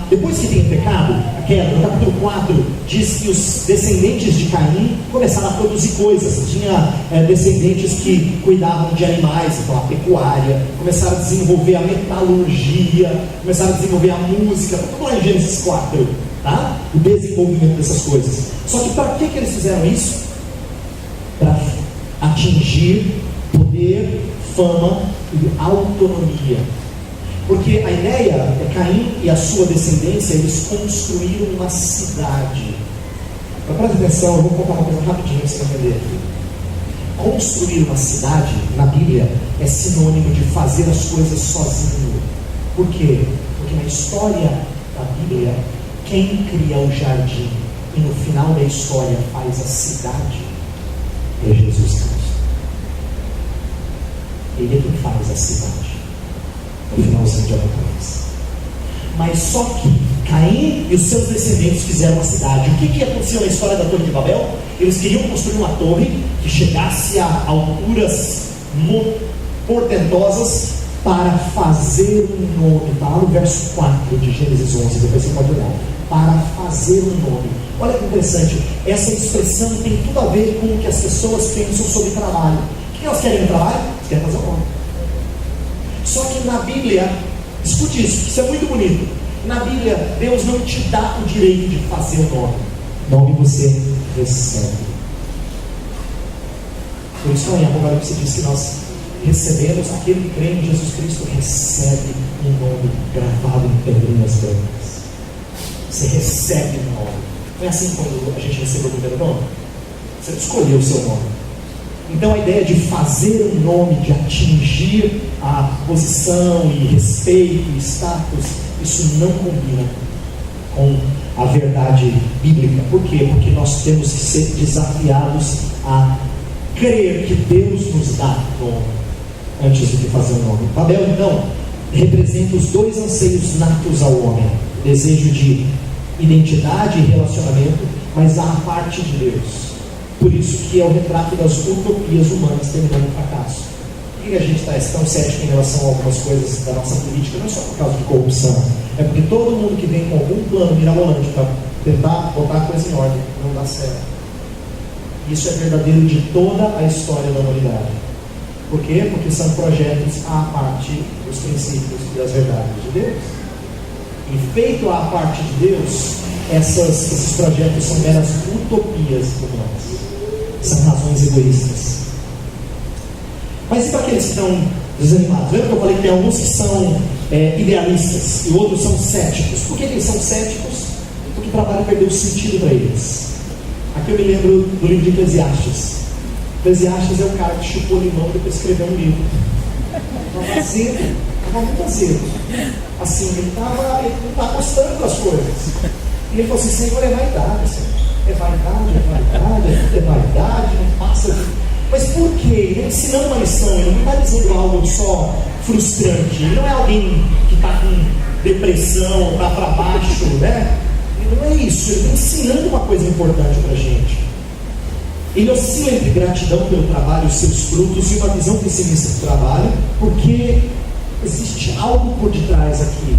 Depois que tem o pecado, a queda, no capítulo 4, diz que os descendentes de Caim começaram a produzir coisas. Tinha descendentes que cuidavam de animais, então a pecuária, começaram a desenvolver a metalurgia, começaram a desenvolver a música, tudo lá em Gênesis 4, tá? O desenvolvimento dessas coisas. Só que para que eles fizeram isso? Para atingir poder, fama e autonomia. Porque a ideia é Caim e a sua descendência, eles construíram uma cidade. Mas presta atenção, eu vou contar uma coisa rapidinho para você entender aqui. Construir uma cidade, na Bíblia, é sinônimo de fazer as coisas sozinho. Por quê? Porque na história da Bíblia, quem cria o jardim e no final da história faz a cidade é Jesus Cristo. Ele é quem faz a cidade no finalzinho de Apocalipse. Mas só que Caim e os seus descendentes fizeram uma cidade. O que aconteceu na história da Torre de Babel? Eles queriam construir uma torre que chegasse a alturas portentosas para fazer um nome. Está lá no verso 4 de Gênesis 11, depois você pode olhar. Para fazer um nome. Olha que interessante, essa expressão tem tudo a ver com o que as pessoas pensam sobre trabalho. O que elas querem no trabalho? Elas querem fazer um nome. Só que na Bíblia, escute isso é muito bonito. Na Bíblia, Deus não te dá o direito de fazer o nome. Nome você recebe. Por isso em Apocalipse diz que nós recebemos, aquele que crê em Jesus Cristo recebe um nome gravado em pedrinhas brancas. Você recebe um nome. Não é assim quando a gente recebeu o primeiro nome? Você escolheu o seu nome. Então a ideia de fazer um nome, de atingir a posição e respeito e status, isso não combina com a verdade bíblica. Por quê? Porque nós temos que ser desafiados a crer que Deus nos dá nome antes de fazer um nome. Babel, então, representa os dois anseios natos ao homem: o desejo de identidade e relacionamento, mas a parte de Deus. Por isso que é o retrato das utopias humanas terminando no fracasso. Por que a gente está tão cético em relação a algumas coisas da nossa política? Não é só por causa de corrupção, é porque todo mundo que vem com algum plano mirabolante para tentar botar a coisa em ordem, não dá certo. Isso é verdadeiro de toda a história da humanidade. Por quê? Porque são projetos à parte dos princípios e das verdades de Deus. E feito à parte de Deus, esses projetos são meras utopias humanas. São razões egoístas. Mas e para aqueles que estão desanimados? Lembra que eu falei que tem alguns que são idealistas e outros são céticos? Por que eles são céticos? Porque o trabalho perdeu o sentido para eles. Aqui eu me lembro do livro de Eclesiastes. Eclesiastes é o cara que chupou limão e depois escreveu um livro. Estava azedo, estava muito azedo. Assim, ele não estava gostando das coisas. E ele falou assim: Senhor, é vaidade, Senhor. É vaidade, não passa de... Mas por quê? Ele está ensinando uma lição, ele não está dizendo algo só frustrante. Ele não é alguém que está com depressão, está para baixo, né? Ele não é isso, ele está ensinando uma coisa importante para a gente. Ele oscila entre gratidão pelo trabalho e os seus frutos e uma visão pessimista do trabalho, porque existe algo por detrás aqui.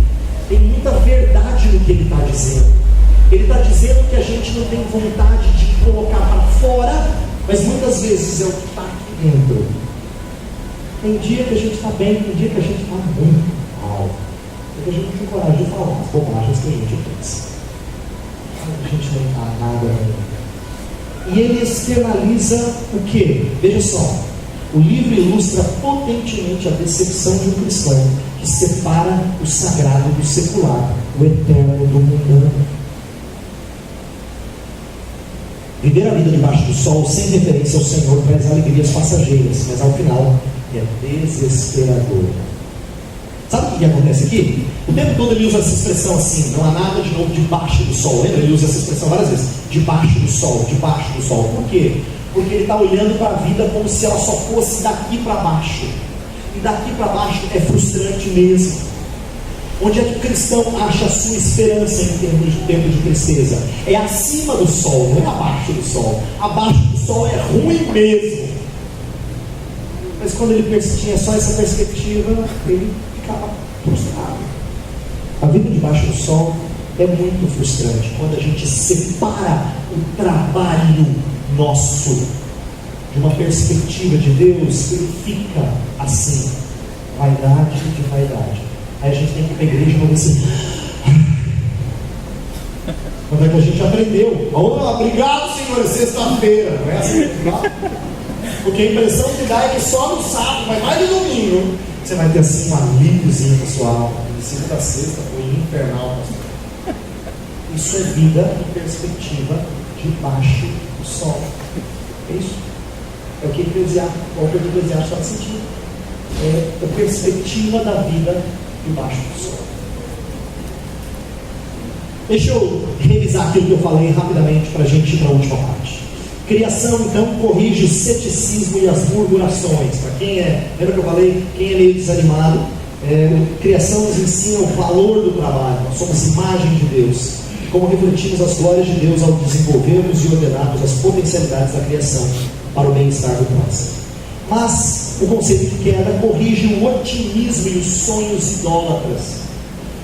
Tem muita verdade no que ele está dizendo. Ele está dizendo que a gente não tem vontade de colocar para fora, mas muitas vezes é o que está aqui dentro. Tem dia que a gente está bem, tem dia que a gente está muito mal. Porque a gente não tem coragem de falar as bobagens que a gente pensa. A gente não está nada bem. E ele externaliza o quê? Veja só, o livro ilustra potentemente a decepção de um cristão que separa o sagrado do secular, o eterno do mundano. Viver a vida debaixo do sol sem referência ao Senhor traz alegrias passageiras, mas ao final é desesperador. Sabe o que acontece aqui? O tempo todo ele usa essa expressão assim: não há nada de novo debaixo do sol. Lembra? Ele usa essa expressão várias vezes: debaixo do sol, debaixo do sol. Por quê? Porque ele está olhando para a vida como se ela só fosse daqui para baixo. E daqui para baixo é frustrante mesmo. Onde é que o cristão acha a sua esperança em termos de tempo de tristeza? É acima do sol, não é abaixo do sol. Abaixo do sol é ruim mesmo. Mas quando ele tinha só essa perspectiva, ele ficava frustrado. A vida debaixo do sol é muito frustrante quando a gente separa o trabalho nosso de uma perspectiva de Deus. Ele fica assim, vaidade de vaidade. Aí a gente tem que ir para a igreja e falar assim, quando é que a gente aprendeu? Obrigado, Senhor, é sexta-feira, não é assim? Porque a impressão que dá é que só no sábado, mas mais no domingo, você vai ter assim um alíviozinho na sua alma. De segunda a sexta foi infernal. Isso é vida em perspectiva debaixo do sol. É isso? É o que o Eclesiastes está sentindo. É a perspectiva da vida debaixo do sol. Deixa eu revisar aquilo que eu falei rapidamente para a gente ir para a última parte. Criação, então, corrige o ceticismo e as murmurações. Para quem lembra que eu falei, quem é meio desanimado, criação nos ensina o valor do trabalho. Nós somos imagem de Deus. Como refletimos as glórias de Deus ao desenvolvermos e ordenarmos as potencialidades da criação para o bem-estar do próximo. Mas o conceito de queda corrige o otimismo e os sonhos idólatras.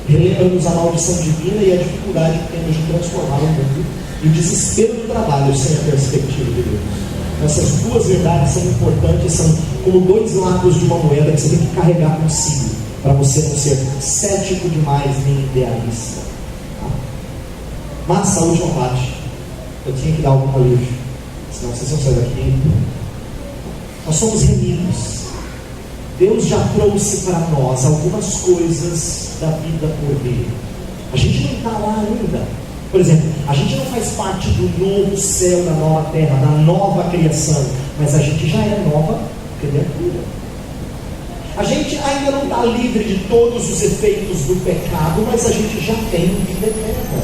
Relembra-nos a maldição divina e a dificuldade que temos de transformar o mundo e o desespero do trabalho sem a perspectiva de Deus. Essas duas verdades são importantes, são como dois lados de uma moeda que você tem que carregar consigo, para você não ser cético demais nem idealista. Tá? Mas a última parte, eu tinha que dar algum alívio, senão vocês vão sair daqui. Nós somos remidos. Deus já trouxe para nós algumas coisas da vida por vir. A gente não está lá ainda. Por exemplo, a gente não faz parte do novo céu, da nova terra, da nova criação, mas a gente já é nova criatura. A gente ainda não está livre de todos os efeitos do pecado, mas a gente já tem vida eterna.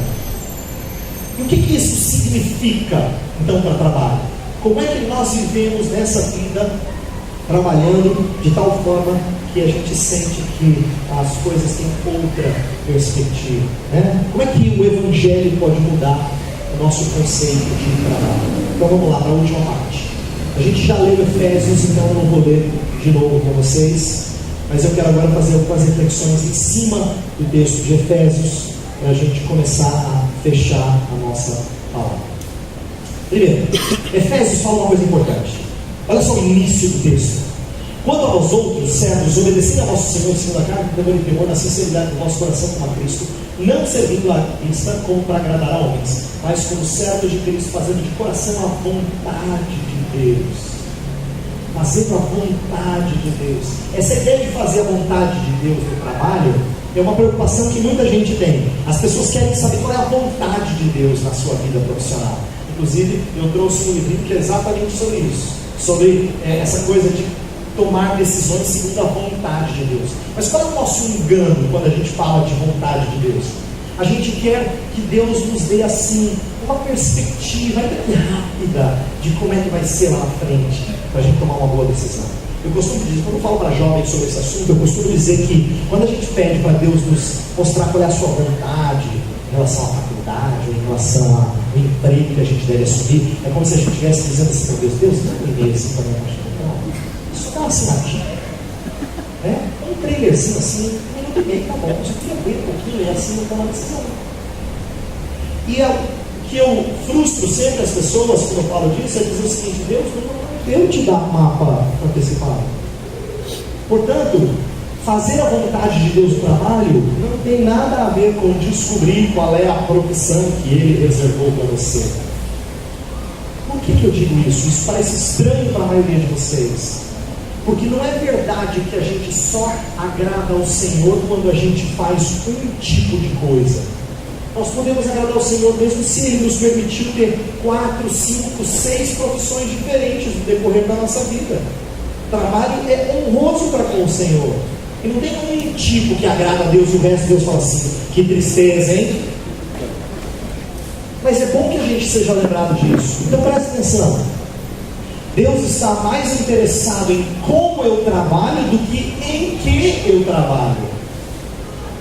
E o que isso significa, então, para o trabalho? Como é que nós vivemos nessa vida trabalhando de tal forma que a gente sente que as coisas têm outra perspectiva, né? Como é que o Evangelho pode mudar o nosso conceito de trabalho? Então vamos lá para a última parte. A gente já leu Efésios, então eu não vou ler de novo com vocês, mas eu quero agora fazer algumas reflexões em cima do texto de Efésios, para a gente começar a fechar a nossa palavra. Primeiro, Efésios fala uma coisa importante. Olha só o início do texto. Quanto aos outros servos, obedecendo a nosso Senhor segundo a carne, temor e temor, na sinceridade do nosso coração como a Cristo, não servindo a vista como para agradar a homens, mas como servos de Cristo, fazendo de coração a vontade de Deus. Fazendo a vontade de Deus. Essa ideia de fazer a vontade de Deus no trabalho é uma preocupação que muita gente tem. As pessoas querem saber qual é a vontade de Deus na sua vida profissional. Inclusive, eu trouxe um livrinho que é exatamente sobre isso, sobre essa coisa de tomar decisões segundo a vontade de Deus. Mas qual é o nosso engano quando a gente fala de vontade de Deus? A gente quer que Deus nos dê assim uma perspectiva rápida de como é que vai ser lá na frente, para a gente tomar uma boa decisão. Eu costumo dizer, quando eu falo para jovens sobre esse assunto, eu costumo dizer que quando a gente pede para Deus nos mostrar qual é a sua vontade em relação à faculdade, ou em relação ao emprego que a gente deve assumir, é como se a gente estivesse dizendo assim para Deus, não me dê assim para mim, isso dá uma assinadinha, né? Um trailerzinho assim, um minuto e meio, tá bom, só queria ver um pouquinho e assim não toma decisão. E o que eu frustro sempre as pessoas quando eu falo disso é dizer o seguinte: Deus não deu te dar mapa antecipado. Portanto, fazer a vontade de Deus no trabalho não tem nada a ver com descobrir qual é a profissão que Ele reservou para você. Por que eu digo isso? Isso parece estranho para a maioria de vocês. Porque não é verdade que a gente só agrada ao Senhor quando a gente faz um tipo de coisa. Nós podemos agradar ao Senhor mesmo se Ele nos permitiu ter 4, 5, 6 profissões diferentes no decorrer da nossa vida. O trabalho é honroso para com o Senhor. E não tem um tipo que agrada a Deus e o resto Deus fala assim, que tristeza, hein? Mas é bom que a gente seja lembrado disso. Então presta atenção. Deus está mais interessado em como eu trabalho do que em que eu trabalho.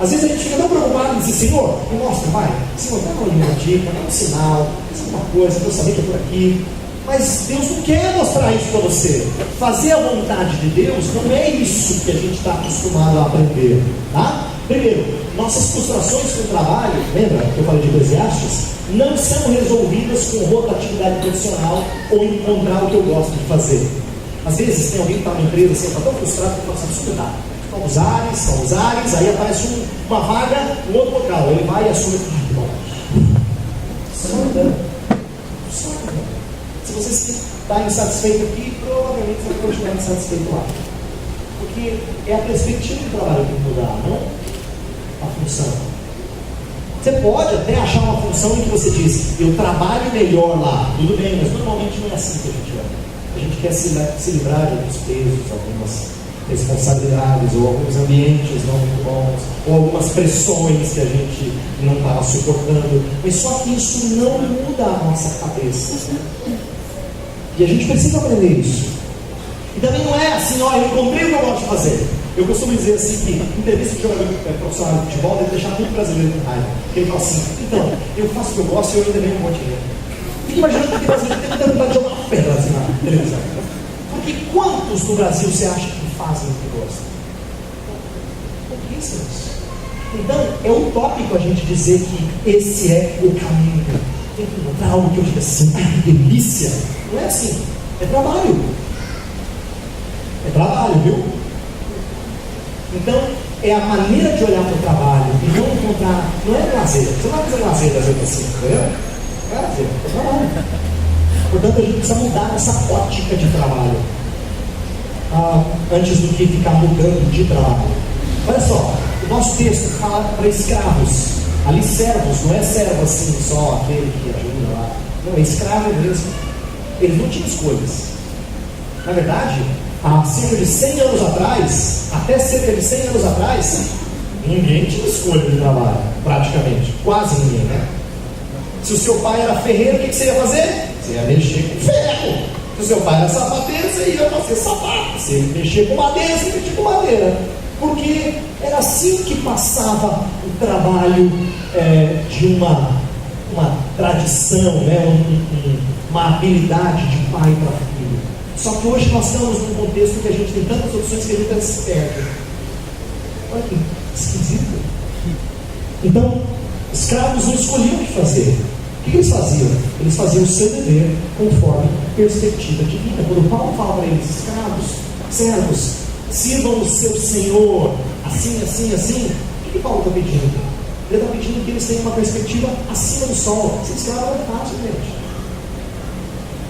Às vezes a gente fica tão preocupado em dizer: Senhor, me mostra, vai. Senhor, dá uma dica, dá um sinal, diz uma coisa, Deus saber que é por aqui. Mas Deus não quer mostrar isso para você. Fazer a vontade de Deus não é isso que a gente está acostumado a aprender, tá? Primeiro, nossas frustrações com o trabalho, lembra que eu falei de Eclesiastes? Não são resolvidas com rotatividade profissional ou encontrar o que eu gosto de fazer. Às vezes tem alguém que está numa empresa assim, está tão frustrado que fala assim, estudar. São os ares, aí aparece uma vaga, um outro local, ele vai e assume. Ai, que bom. Só mudando. Se você está insatisfeito aqui, provavelmente você vai continuar insatisfeito lá. Porque é a perspectiva do trabalho que tem que mudar, não a função. Você pode até achar uma função em que você diz, eu trabalho melhor lá, tudo bem, mas normalmente não é assim que a gente ama. A gente quer se livrar de alguns pesos, algumas responsabilidades, ou alguns ambientes não muito bons, ou algumas pressões que a gente não estava suportando. Mas só que isso não muda a nossa cabeça. E a gente precisa aprender isso. E também não é assim, ó, eu encontrei o que eu gosto de fazer. Eu costumo dizer assim que entrevista de jogador profissional de futebol deve deixar muito brasileiro com raiva. Porque ele fala assim, então, eu faço o que eu gosto e eu ainda ganho um monte de dinheiro. Fique imaginando que o brasileiro tem muita vontade de jogar uma pedra assim na televisão. Porque quantos no Brasil você acha que fazem o que gostam? Pouquíssimos. Então, é utópico a gente dizer que esse é o caminho. Tem que encontrar algo que eu diga assim, que delícia. Não é assim, é trabalho. É trabalho, viu? Então, é a maneira de olhar para o trabalho e não encontrar, não é lazer. Você não vai fazer lazer das 8 às 5, entendeu? Não é lazer, é trabalho. Portanto, a gente precisa mudar essa ótica de trabalho. Antes do que ficar mudando de trabalho. Olha só, o nosso texto fala para escravos. Ali servos, não é servo assim só aquele que ajuda lá. Não, é escravo mesmo. Eles não tinham escolhas. Na verdade, há cerca de 100 anos atrás, até cerca de 100 anos atrás, ninguém tinha escolha de trabalho, praticamente. Quase ninguém, né? Se o seu pai era ferreiro, o que você ia fazer? Você ia mexer com ferro. Se o seu pai era sapateiro, você ia fazer sapato. Você ia mexer com madeira, você ia mexer com madeira. Porque era assim que passava o trabalho de uma tradição, né? Uma habilidade de pai para filho. Só que hoje nós estamos num contexto que a gente tem tantas opções que a gente se perde. Olha que esquisito. Então, escravos não escolhiam o que fazer. O que eles faziam? Eles faziam o seu dever conforme perspectiva divina. Quando Paulo fala para eles, escravos, servos, sirvam o seu Senhor, assim, assim, assim, o que Paulo está pedindo? Ele está pedindo que eles tenham uma perspectiva acima do sol. Ser escravo não é fácil, gente.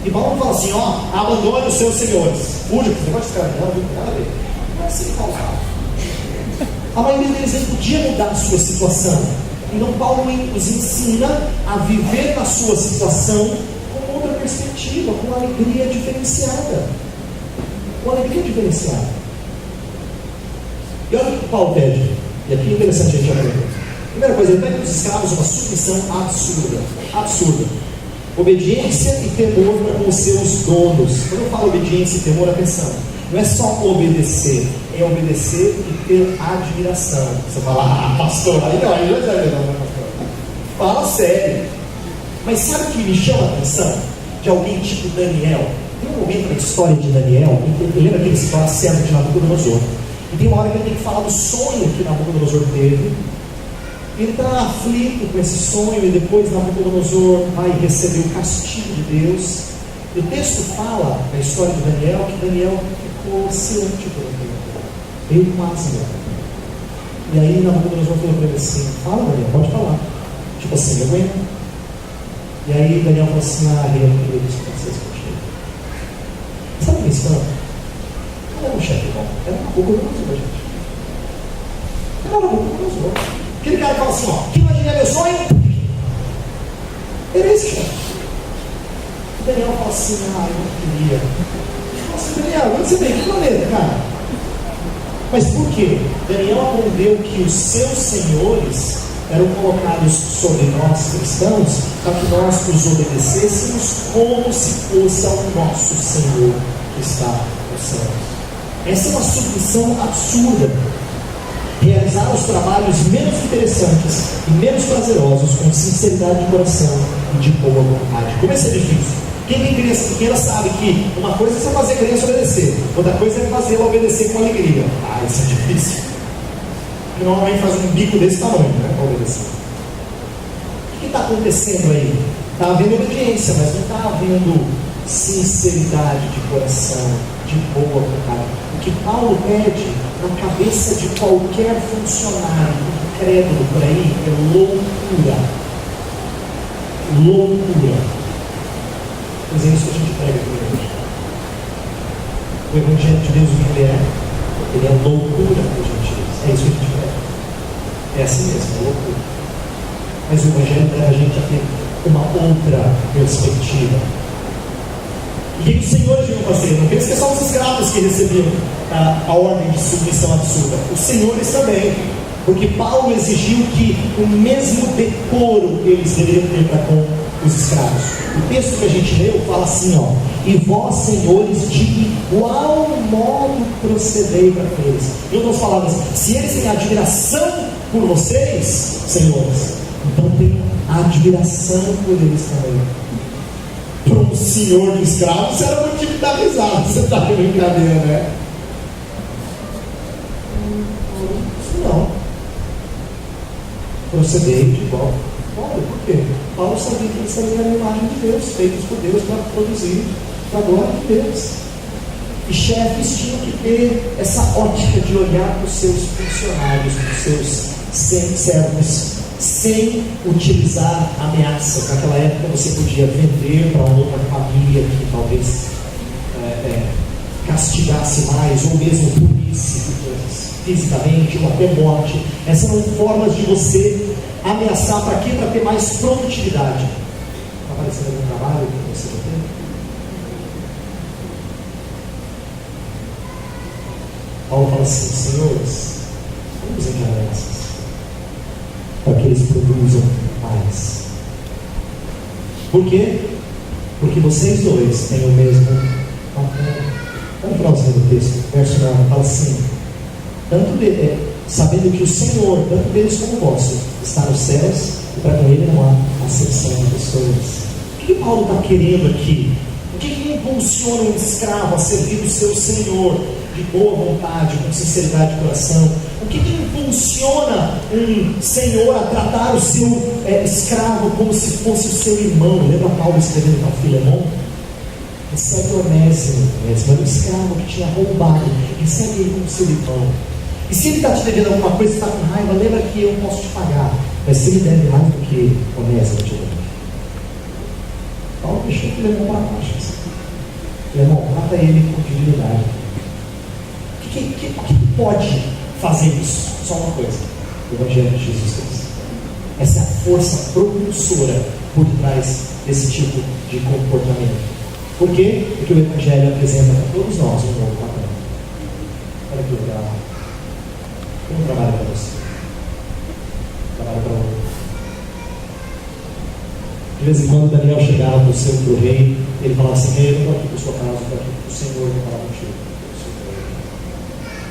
E Paulo fala assim, ó, abandone os seus senhores. Fuja, porque você vai escravizar, não tem nada a ver. Não é assim que Paulo fala. A maioria deles nem podia mudar a sua situação. Então Paulo nos ensina a viver na sua situação com outra perspectiva, com uma alegria diferenciada. Com alegria diferenciada. E olha o que Paulo pede. E aqui é interessante a gente aprender. Primeira coisa, ele pede para os escravos uma submissão absurda. Absurda. Obediência e temor para os seus donos. Quando eu falo obediência e temor, atenção. Não é só obedecer, é obedecer e ter admiração. Você fala, pastor, aí não, aí não é pastor. Fala sério. Mas sabe o que me chama a atenção? De alguém tipo Daniel. Tem um momento na história de Daniel, eu lembro que ele se fala servo de Nabucodonosor. E tem uma hora que ele tem que falar do sonho que Nabucodonosor teve. Ele está aflito com esse sonho e depois Nabucodonosor vai receber o castigo de Deus. E o texto fala, na história de Daniel, que Daniel ficou oscilante por um tempo, meio quase. E aí Nabucodonosor falou para ele assim, fala Daniel, pode falar. Tipo assim, eu aguento. E aí Daniel falou assim, eu não queria isso com vocês contigo. Sabe o que é isso? Não era um chefe bom, era Nabucodonosor, gente. Era Nabucodonosor. Aquele cara que fala assim, ó, quem vai adivinhar meu sonho? Era esse chefe. Daniel fala assim, eu não queria. Nossa, Daniel, onde você vem? Que planeta, cara? Mas por quê? Daniel aprendeu que os seus senhores eram colocados sobre nós cristãos para que nós os obedecêssemos como se fosse ao nosso Senhor que está nos céus. Essa é uma submissão absurda. Realizar os trabalhos menos interessantes e menos prazerosos com sinceridade de coração e de boa vontade. Como isso é difícil? Quem tem criança pequena sabe que uma coisa é você fazer a criança obedecer, outra coisa é fazer ela obedecer com alegria. Isso é difícil. e normalmente faz um bico desse tamanho, né, para obedecer. O que está acontecendo aí? Está havendo obediência, mas não está havendo sinceridade de coração, de boa vontade. O que Paulo pede na cabeça de qualquer funcionário incrédulo por aí é loucura. Loucura. Mas é isso que a gente prega aqui hoje. O Evangelho de Deus, o que ele é loucura para os gentios. É isso que a gente prega. É assim mesmo, é loucura. Mas o Evangelho leva a gente a ter uma outra perspectiva. O que os senhores deviam fazer? Não pense que é só os escravos que recebiam a ordem de submissão absurda. Os senhores também. Porque Paulo exigiu que o mesmo decoro eles deveriam ter para com os escravos. O texto que a gente leu fala assim, ó: e vós, senhores, de igual modo procedei para com eles. Em outras palavras, se eles têm admiração por vocês, senhores, então tem admiração por eles também. Para um senhor de escravos era motivo de dar risada. Você está de brincadeira, né? Isso não. Procedei de igual. Olha, por quê? Paulo sabia que eles sabiam a imagem de Deus, feitos por Deus para produzir para a glória de Deus. E chefes tinham que ter essa ótica de olhar para os seus funcionários, para os seus servos, sem utilizar ameaças. Naquela época você podia vender para uma outra família que talvez castigasse mais, ou mesmo punisse fisicamente, ou até morte. Essas eram formas de você ameaçar. Para quê? Para ter mais produtividade. Está aparecendo algum trabalho que você já tem? Paulo fala assim: senhores, vamos enviar ameaças para que eles produzam mais. Por quê? Porque vocês dois têm o mesmo papel. Vamos para o final do texto, verso 9, fala assim: sabendo que o Senhor, tanto deles como vosso, está nos céus, e para com ele não há acepção de pessoas. O que Paulo está querendo aqui? O que impulsiona um escravo a servir o seu Senhor de boa vontade, com sinceridade de coração? O que impulsiona um senhor a tratar o seu escravo como se fosse o seu irmão? Lembra Paulo escrevendo para Filemão? Recebe Onésimo, era um escravo que tinha roubado, recebe ele como seu irmão. E se ele está te devendo alguma coisa, você está com raiva, lembra que eu posso te pagar. Mas se ele deve mais do que Onésimo te deve. Paulo deixou Filemão para baixo. Filemão, trata ele com dignidade. O que pode fazer isso? Só uma coisa: o Evangelho de Jesus Cristo. Essa é a força propulsora por trás desse tipo de comportamento. Por quê? Porque o Evangelho apresenta para todos nós um novo padrão. Olha que legal. Tem um trabalho para você. Trabalho para outro. De vez em quando Daniel chegava para o rei, ele falava assim: rei, eu não estou aqui por sua causa, eu estou aqui para o Senhor que falar contigo.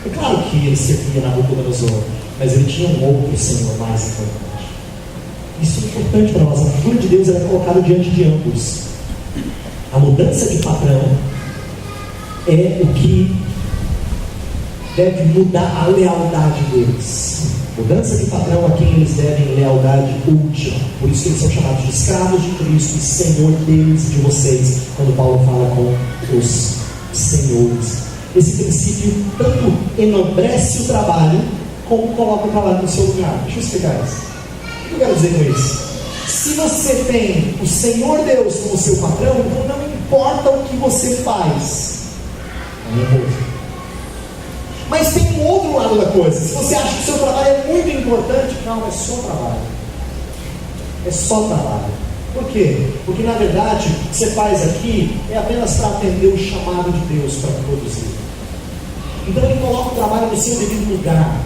É claro que ele servia na Nabucodonosor, mas ele tinha um outro Senhor mais importante. Isso é importante para nós. A figura de Deus é colocada diante de ambos. A mudança de padrão é o que deve mudar a lealdade deles. Mudança de padrão a quem eles devem lealdade última. Por isso que eles são chamados de escravos de Cristo e Senhor deles e de vocês, quando Paulo fala com os senhores. Esse princípio tanto enobrece o trabalho, como coloca o trabalho no seu lugar. Deixa eu explicar isso. O que eu quero dizer com isso? Se você tem o Senhor Deus como seu patrão, então não importa o que você faz. É a minha coisa. Mas tem um outro lado da coisa. Se você acha que o seu trabalho é muito importante, calma, é só trabalho. É só trabalho. Por quê? Porque na verdade o que você faz aqui é apenas para atender o chamado de Deus para produzir. Então ele coloca o trabalho no seu devido lugar.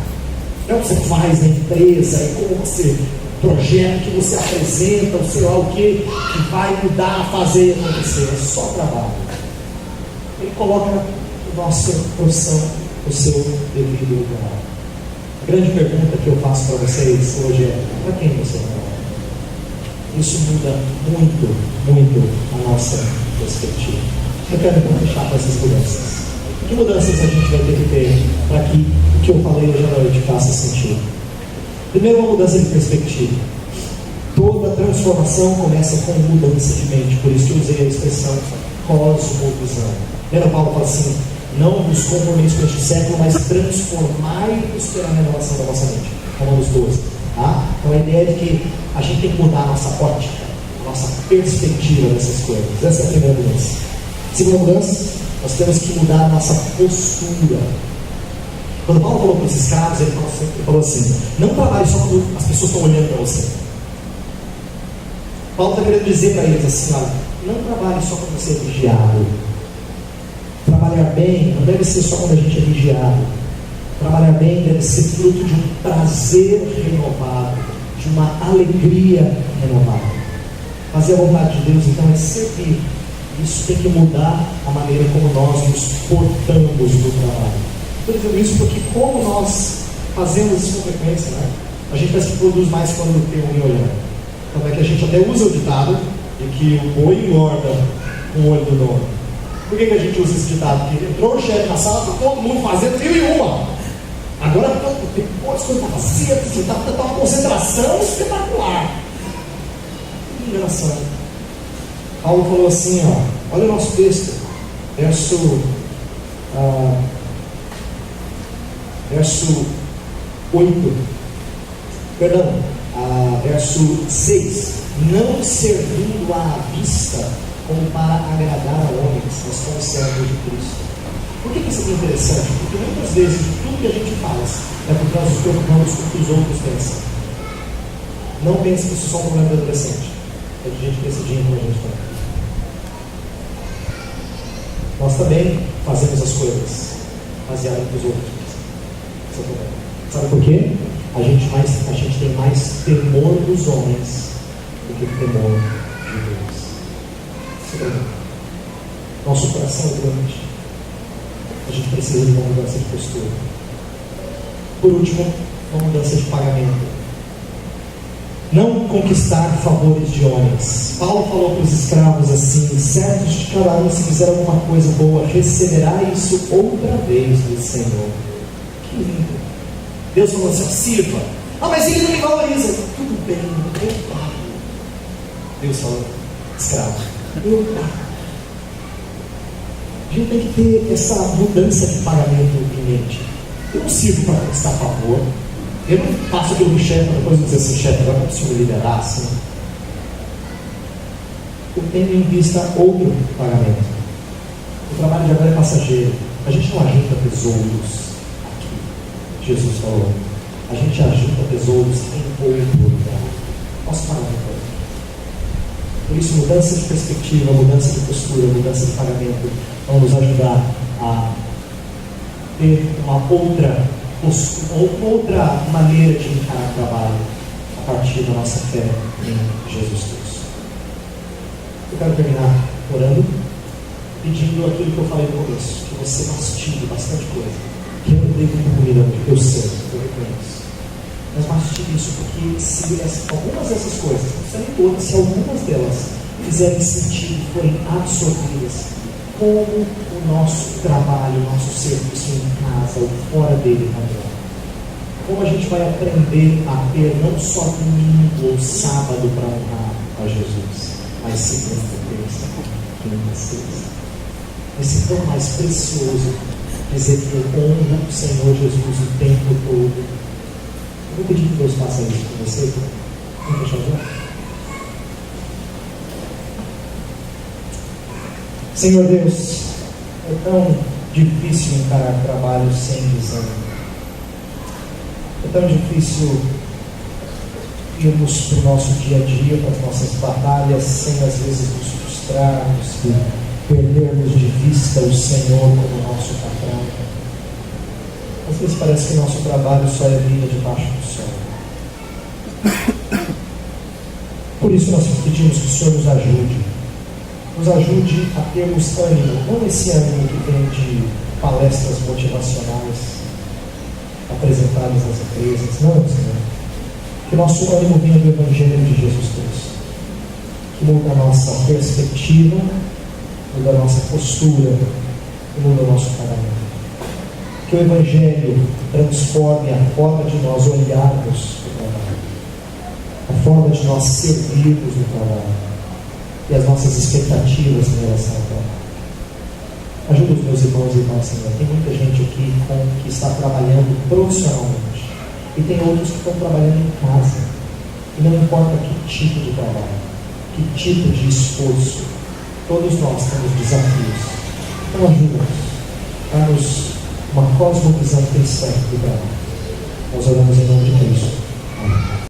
Não é o que você faz na empresa, é como você, projeto que você apresenta, ou sei lá o que vai mudar, fazer acontecer. É só trabalho. Ele coloca a nossa profissão no seu devido lugar. A grande pergunta que eu faço para vocês hoje é: para quem você trabalha? Isso muda muito, muito a nossa perspectiva. Eu quero fechar com essas mudanças. Que mudanças a gente vai ter que ter para que que eu falei hoje à noite faça sentido. Primeiro, uma mudança de perspectiva. Toda transformação começa com mudança de mente, por isso que eu usei a expressão cosmovisão. Lembra, Paulo fala assim: não vos conformeis com este século, mas transformai-vos pela renovação da vossa mente. Romanos 12. Tá? Então a ideia é de que a gente tem que mudar a nossa ótica, a nossa perspectiva dessas coisas. Essa é a primeira mudança. Segunda mudança, nós temos que mudar a nossa postura. Quando Paulo falou para os escravos, ele falou assim: não trabalhe só quando as pessoas estão olhando para você. Paulo está querendo dizer para eles assim: olha, não trabalhe só quando você é vigiado. Trabalhar bem não deve ser só quando a gente é vigiado. Trabalhar bem deve ser fruto de um prazer renovado, de uma alegria renovada. Fazer a vontade de Deus, então, é servir. Isso tem que mudar a maneira como nós nos portamos no trabalho. Estou dizendo isso porque, como nós fazemos isso com frequência, né? A gente parece que produz mais quando tem alguém olhando. Então é que a gente até usa o ditado de que o boi engorda com o olho do dono. Por que a gente usa esse ditado? Porque entrou o chefe na sala, está todo mundo fazendo mil e uma. Agora tem poucas coisas para fazer, está uma concentração espetacular. Que engraçado. Paulo falou assim, ó, olha o nosso texto, verso 8, perdão, verso 6, não servindo à vista como para agradar a homens, mas como servos de Cristo. Por que isso aqui é interessante? Porque muitas vezes tudo que a gente faz é porque nós nos preocupamos com o que os outros pensam. Não pense que isso é só um problema do adolescente, é de gente decidindo como a gente está. Nós também fazemos as coisas baseadas no que os outros pensam. Sabe por quê? A gente tem mais temor dos homens do que temor de Deus. Nosso coração é grande. A gente precisa de uma mudança de postura. Por último, uma mudança de pagamento. Não conquistar favores de homens. Paulo falou para os escravos assim: certos de cada um, se fizer alguma coisa boa, receberá isso outra vez do Senhor. Que lindo. Deus falou assim: sirva. Mas ele não me valoriza. Tudo bem, eu pago. Deus falou: escravo, eu pago. A gente tem que ter essa mudança de pagamento em mente. Eu não sirvo para conquistar favor. Eu não passo pelo chefe para depois dizer assim: chefe, agora não preciso me liderar assim. Eu tenho em vista outro pagamento. O trabalho de agora é passageiro. A gente não ajunta tesouros aqui. Jesus falou: a gente ajunta tesouros em outro lugar. Nosso pagamento. Por isso, mudança de perspectiva, mudança de postura, mudança de pagamento vão nos ajudar a ter uma outra maneira de encarar o trabalho a partir da nossa fé em Jesus Cristo. Eu quero terminar orando, pedindo aquilo que eu falei no começo, que você mastigue bastante coisa. Que eu não dei muita comida hoje, eu sei, eu reconheço. Mas mastigue isso, porque se algumas dessas coisas, não precisa nem todas, se algumas delas fizerem sentido, forem absorvidas, como o nosso trabalho, o nosso serviço em casa ou fora dele também. Como a gente vai aprender a ter não só domingo ou sábado para honrar a Jesus, mas segunda-feira, quinta, sexta. Vai ser tão mais precioso dizer que eu honro o Senhor Jesus o tempo todo. Eu vou pedir que Deus faça isso com você. Vamos fechar o olho? Senhor Deus, é tão difícil encarar trabalho sem visão. É tão difícil irmos para o nosso dia a dia, para as nossas batalhas, sem às vezes nos frustrarmos e perdermos de vista o Senhor como nosso patrão. Às vezes parece que o nosso trabalho só é vida debaixo do sol. Por isso nós pedimos que o Senhor nos ajude. Nos ajude a termos ânimo, não esse ânimo que vem de palestras motivacionais apresentadas nas empresas, não, Senhor. Que nosso ânimo venha do Evangelho de Jesus Cristo, que muda a nossa perspectiva, muda a nossa postura e muda o nosso caráter. Que o Evangelho transforme a forma de nós olharmos o trabalho, a forma de nós servirmos o trabalho e as nossas expectativas em relação ao trabalho. Ajuda os meus irmãos e irmãs, Senhor. Tem muita gente aqui que está trabalhando profissionalmente e tem outros que estão trabalhando em casa. E não importa que tipo de trabalho, que tipo de esforço, todos nós temos desafios. Então ajuda-nos, dá-nos uma cosmovisão cristã do trabalho. Nós oramos em nome de Cristo. Amém.